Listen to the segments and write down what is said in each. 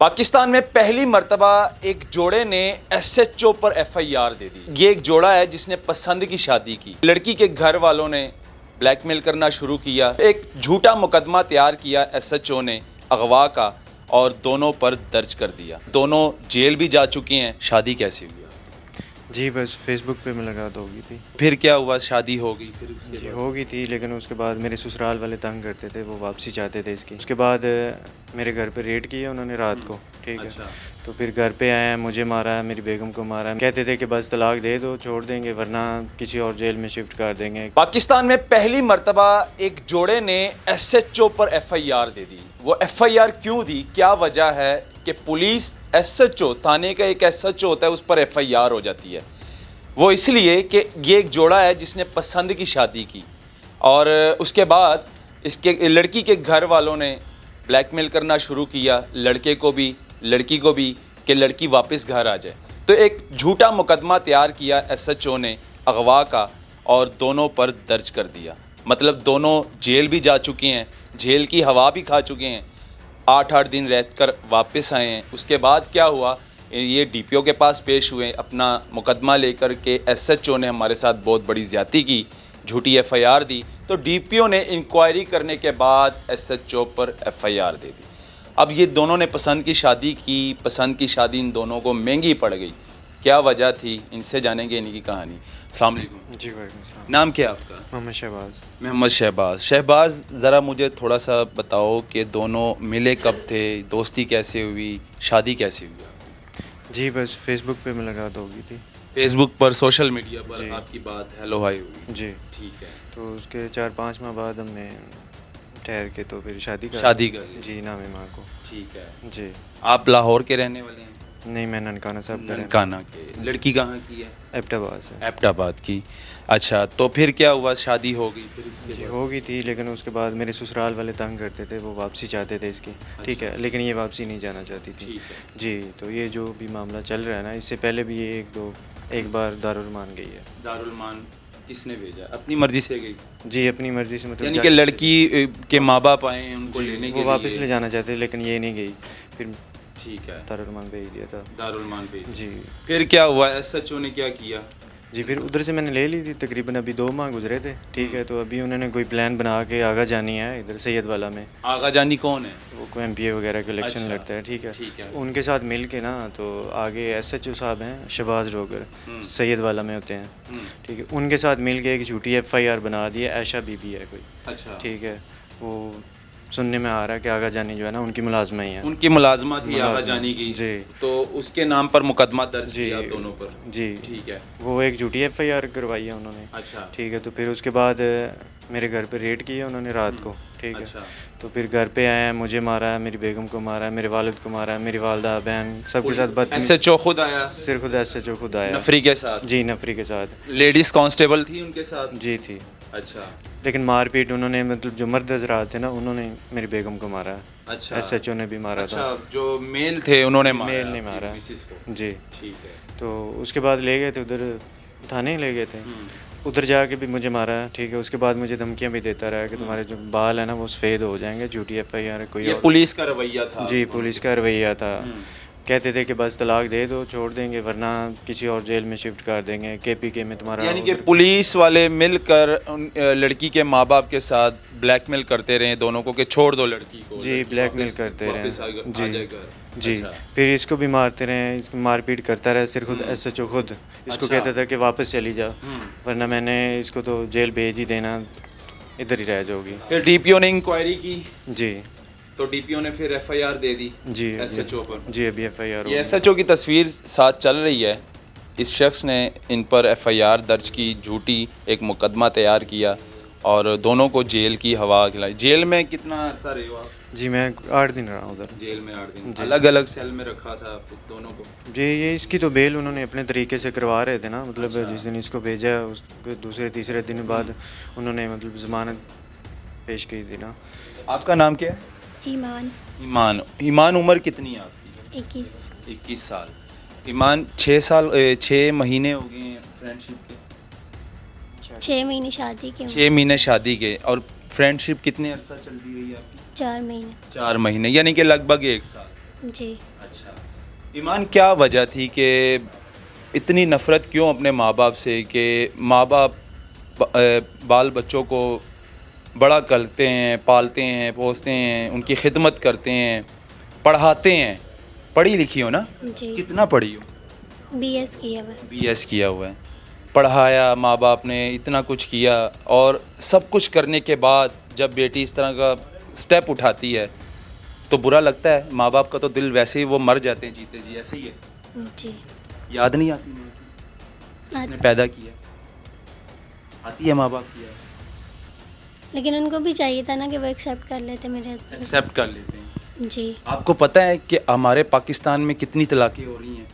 पाकिस्तान में पहली मर्तबा एक जोड़े ने एसएचओ पर एफआईआर दे दी। ये एक जोड़ा है जिसने पसंद की शादी की। लड़की के घर वालों ने ब्लैकमेल करना शुरू किया। एक झूठा मुकदमा तैयार किया एसएचओ ने अगवा का और दोनों पर दर्ज कर दिया। दोनों जेल भी जा चुके हैं। शादी कैसे हुई? जी बस फेसबुक पे मुलाकात हो गई थी। फिर क्या हुआ? शादी हो गई? फिर उसके जी बाद? हो गई थी, लेकिन उसके बाद मेरे ससुराल वाले तंग करते थे, वो वापसी चाहते थे इसकी। उसके बाद मेरे घर पे रेड किया उन्होंने रात को, ठीक है। अच्छा। तो फिर घर पे आए, मुझे मारा, मेरी बेगम को मारा। कहते थे कि बस तलाक दे दो, छोड़ देंगे, वरना किसी और जेल में शिफ्ट कर देंगे। पाकिस्तान में पहली मर्तबा एक जोड़े ने एसएचओ पर एफआईआर दे दी। वो एफआईआर क्यों दी? क्या वजह है कि पुलिस एसएचओ, थाने का एक एसएचओ होता है, उस पर एफआईआर हो जाती है? वो इसलिए कि ये एक जोड़ा है जिसने पसंद की शादी की और उसके बाद इसके लड़की के घर वालों ने ब्लैकमेल करना शुरू किया, लड़के को भी लड़की को भी, कि लड़की वापस घर आ जाए। तो एक झूठा मुकदमा तैयार किया एसएचओ ने अगवा का और दोनों पर दर्ज कर दिया। मतलब दोनों जेल भी जा चुके हैं, जेल की हवा भी खा चुके हैं, 8-8 दिन रह कर वापस आए हैं। उसके बाद क्या हुआ, ये डीपीओ के पास पेश हुए अपना मुकदमा लेकर के। एसएचओ ने हमारे साथ बहुत बड़ी ज़्यादती की, झूठी एफआईआर दी। तो डीपीओ ने इंक्वायरी करने के बाद एसएचओ पर एफआईआर दे दी। अब ये दोनों ने पसंद की शादी की। पसंद की शादी इन दोनों को महंगी पड़ गई। क्या वजह थी, इनसे जानेंगे इनकी कहानी। अस्सलाम वालेकुम। जी वालेकुम सलाम। नाम क्या है आपका? मोहम्मद शहबाज। मोहम्मद शहबाज। शहबाज, ज़रा मुझे थोड़ा सा बताओ कि दोनों मिले कब थे, दोस्ती कैसे हुई, शादी कैसे हुई? जी बस फेसबुक पे मुलाकात हो गई थी। फेसबुक पर, सोशल मीडिया पर जी। आपकी बात हेलो हाय हुई? जी। ठीक है। तो उसके 4-5 माह बाद हमने ठहर के तो फिर शादी कर ली? जी, नाम है माँ को। ठीक है। जी। आप लाहौर के रहने वाले हैं? नहीं, मैं ननकाना साहब का रहने- ननकाना के। लड़की कहाँ की है? एबटाबाद से। एबटाबाद की। अच्छा, तो फिर क्या हुआ? शादी हो गई? फिर उसके जी बाद? हो गई थी, लेकिन उसके बाद मेरे ससुराल वाले तंग करते थे, वो वापसी चाहते थे इसकी, ठीक है। लेकिन ये वापसी नहीं जाना चाहती थी। ठीक है। जी, तो ये जो भी मामला चल रहा है ना, इससे पहले भी ये एक बार दारुल मान गई है। दारुल मान किसने भेजा? अपनी मर्जी से गई? जी, अपनी मर्जी से, मतलब यानी कि लड़की के माँ बाप आए हैं उनको जी, लेने के वो लिए? वापस ले जाना चाहते थे, लेकिन ये नहीं गई। फिर ठीक है। दारुल मान भेज दिया था। दारुल मान भेज। जी। फिर क्या हुआ? एसएचओ ने क्या किया? जी, फिर उधर से मैंने ले ली थी, तकरीबन अभी 2 माह गुजरे थे, ठीक है। तो अभी उन्होंने कोई प्लान बना के आगा जानी है इधर सैयद वाला में। आगा जानी कौन है? वो कोई एमपीए वगैरह का इलेक्शन अच्छा। लड़ता है, ठीक है। ठीक है। उनके साथ मिल के ना, तो आगे एसएचओ साहब हैं शहबाज रोगर, सैयद वाला में होते हैं, ठीक है। उनके साथ मिल के एक झूठी एफआईआर बना दी है। ऐशा बीबी है कोई, अच्छा। ठीक है। वो सुनने में आ रहा है कि आगा जानी जो है ना, उनकी मुलाजमा ही है। उनकी मुलाजमा थी आगा मुलाजमा, जानी की? जी। तो उसके नाम पर मुकदमा दर्ज जी। किया दोनों पर? जी। ठीक है। वो एक झूठी एफआईआर करवाई है उन्होंने, अच्छा। ठीक है। तो फिर उसके बाद मेरे घर पे रेड किया उन्होंने रात को, ठीक है। अच्छा। तो फिर घर पे आए, मुझे मारा, मेरी बेगम को मारा, मेरे वालिद को मारा, मेरी वालदा, बहन, सबके साथ बदतमीजी। एसएचओ खुद आया? सिर खुद एसएचओ खुद आया, नफरी के साथ? जी, नफरी के साथ। लेडीज कांस्टेबल थी उनके साथ? जी थी। अच्छा। लेकिन मारपीट उन्होंने, मतलब जो मर्द हजरात थे ना, उन्होंने मेरी बेगम को मारा। अच्छा। एसएचओ ने भी मारा अच्छा, था। जो मेल थे उन्होंने मारा? मेल ने आपकी मारा। मिसेस को? जी। ठीक है। तो उसके बाद ले गए थे उधर, थाने ले गए थे। उधर जाके भी मुझे मारा, ठीक है। उसके बाद मुझे धमकियां भी देता रहा कि तुम्हारे जो बाल है ना वो सफ़ेद हो जाएंगे, झूठी एफआईआर है कोई ये और। पुलिस का रवैया था? जी, पुलिस का रवैया था। कहते थे कि बस तलाक दे दो, छोड़ देंगे, वरना किसी और जेल में शिफ्ट कर देंगे, केपीके में तुम्हारा। यानी कि पुलिस वाले मिलकर उन लड़की के माँ बाप के साथ ब्लैकमेल करते रहे दोनों को कि छोड़ दो लड़की को। जी, ब्लैकमेल करते रहे। जी। जी। फिर इसको भी मारते रहे, इसको मारपीट करता रहा। सिर खुद एसएचओ खुद इसको अच्छा। कहता था कि वापस चली जा, वरना मैंने इसको तो जेल भेज ही देना, इधर ही रह जाओगी। फिर डीपीओ ने इंक्वायरी की? जी। तो डीपीओ ने फिर एफआईआर दे दी? जी। एसएचओ पर? जी, अभी एफआईआर ये एसएचओ की तस्वीर साथ चल रही है। इस शख्स ने इन पर एफआईआर दर्ज की, झूठी एक मुकदमा तैयार किया और दोनों को जेल की हवा खिलाई। जेल में कितना अरसा रहे हो आप? जी, मैं 8 दिन रहा उधर। जेल में 8 दिन। जी। अलग अलग सेल में रखा था आप दोनों को? जी, ये इसकी तो बेल उन्होंने अपने तरीके से करवा रहे थे ना, मतलब अच्छा। जिस दिन इसको भेजा उसके दूसरे तीसरे दिन बाद उन्होंने मतलब ज़मानत पेश की थी ना। आपका नाम क्या है? ईमान। ईमान। ईमान, उम्र कितनी है आपकी? 21। 21 साल। ईमान, 6 महीने हो गए हैं फ्रेंडशिप के? 6 महीने शादी के। 6 महीने शादी के। और फ्रेंडशिप कितने अरसा चल रही है आपकी? 4 महीने। 4 महीने, यानी कि लगभग 1 साल। जी। अच्छा, ईमान क्या वजह थी कि इतनी नफ़रत क्यों अपने माँ बाप से कि माँ बाप बाल बच्चों को बड़ा करते हैं, पालते हैं, पोसते हैं, उनकी खिदमत करते हैं, पढ़ाते हैं। पढ़ी लिखी हो ना? जी। कितना पढ़ी हो? बीएस किया हुआ है। बीएस किया हुआ है। पढ़ाया, माँ बाप ने इतना कुछ किया और सब कुछ करने के बाद जब बेटी इस तरह का स्टेप उठाती है तो बुरा लगता है। माँ बाप का तो दिल वैसे ही वो मर जाते हैं जीते जी, ऐसे ही है। जी। याद नहीं आती माँ की जिसने पैदा किया? आती है माँ बाप की याद? लेकिन उनको भी चाहिए था ना कि वो एक्सेप्ट कर लेते मेरे हस्बैंड। एक्सेप्ट कर लेते हैं। जी। आपको पता है कि हमारे पाकिस्तान में कितनी तलाक़ें हो रही हैं?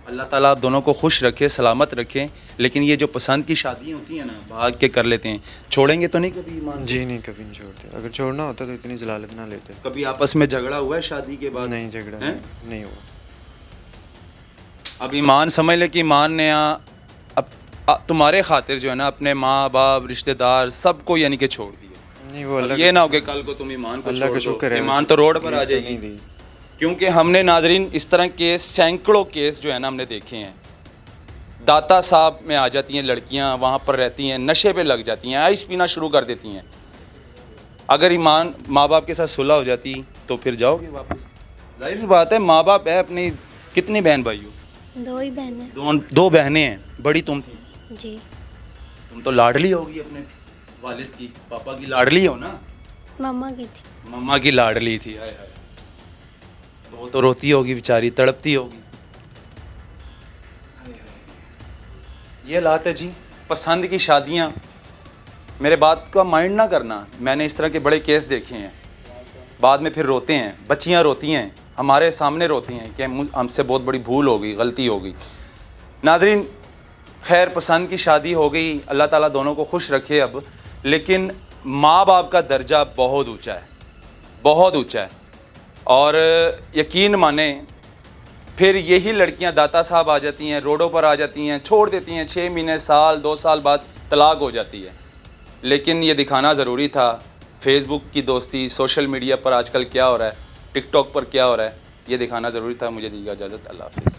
अल्लाह ताला आप दोनों को खुश रखे, सलामत रखे। लेकिन ये जो पसंद की शादियाँ होती हैं ना, भाग के कर लेते हैं। छोड़ेंगे तो नहीं कभी ईमान? जी नहीं, कभी नहीं छोड़ते। अगर छोड़ना होता तो इतनी जलालत ना लेते। कभी आपस में झगड़ा हुआ है शादी के बाद? नहीं, झगड़ा हैं? नहीं हुआ। अब ईमान समझ ले कि ईमान ने अब तुम्हारे खातिर जो है ना अपने माँ बाप रिश्तेदार सबको यानी कि छोड़ दिया। नहीं, वो अल्लाह ये ना हो कि कल को तुम ईमान को अल्लाह छोड़ का शुक्र दो, है। ईमान तो रोड पर आ तकलीफ तो जाएगी। नहीं दी। क्योंकि हमने नाजरीन इस तरह के सैकड़ों केस जो है ना हमने देखे हैं। दाता साहब में आ जाती हैं लड़कियां, वहाँ पर रहती हैं, नशे पे लग जाती हैं, आइस पीना शुरू कर देती हैं। अगर ईमान माँ बाप के साथ सुलह हो जाती तो फिर जाओगे वापस? जाहिर सी बात है, माँ बाप है अपनी। कितनी बहन भाई हो? 2 ही बहन है। दो बहनें हैं, बड़ी तुम थी। जी। तुम तो लाडली होगी अपने वालिद की, पापा की लाडली हो ना? मम्मा की थी। मम्मा की लाडली थी। हाय हाय, तो वो तो रोती होगी बेचारी, तड़पती होगी। ये लात है जी, पसंद की शादियाँ। मेरे बात का माइंड ना करना, मैंने इस तरह के बड़े केस देखे हैं। बाद में फिर रोते हैं, बच्चियाँ रोती हैं, हमारे सामने रोती हैं कि हमसे बहुत बड़ी भूल हो गई, गलती हो गई। नाजरीन, खैर पसंद की शादी हो गई, अल्लाह ताला दोनों को खुश रखे अब। लेकिन माँ बाप का दर्जा बहुत ऊंचा है, बहुत ऊंचा है। और यकीन माने फिर यही लड़कियां दाता साहब आ जाती हैं, रोडों पर आ जाती हैं, छोड़ देती हैं। 6 महीने, साल, 2 साल बाद तलाक हो जाती है। लेकिन ये दिखाना ज़रूरी था। फेसबुक की दोस्ती, सोशल मीडिया पर आजकल क्या हो रहा है, टिकटॉक पर क्या हो रहा है, ये दिखाना ज़रूरी था। मुझे दीजिए इजाज़त, अल्लाह हाफ़िज़।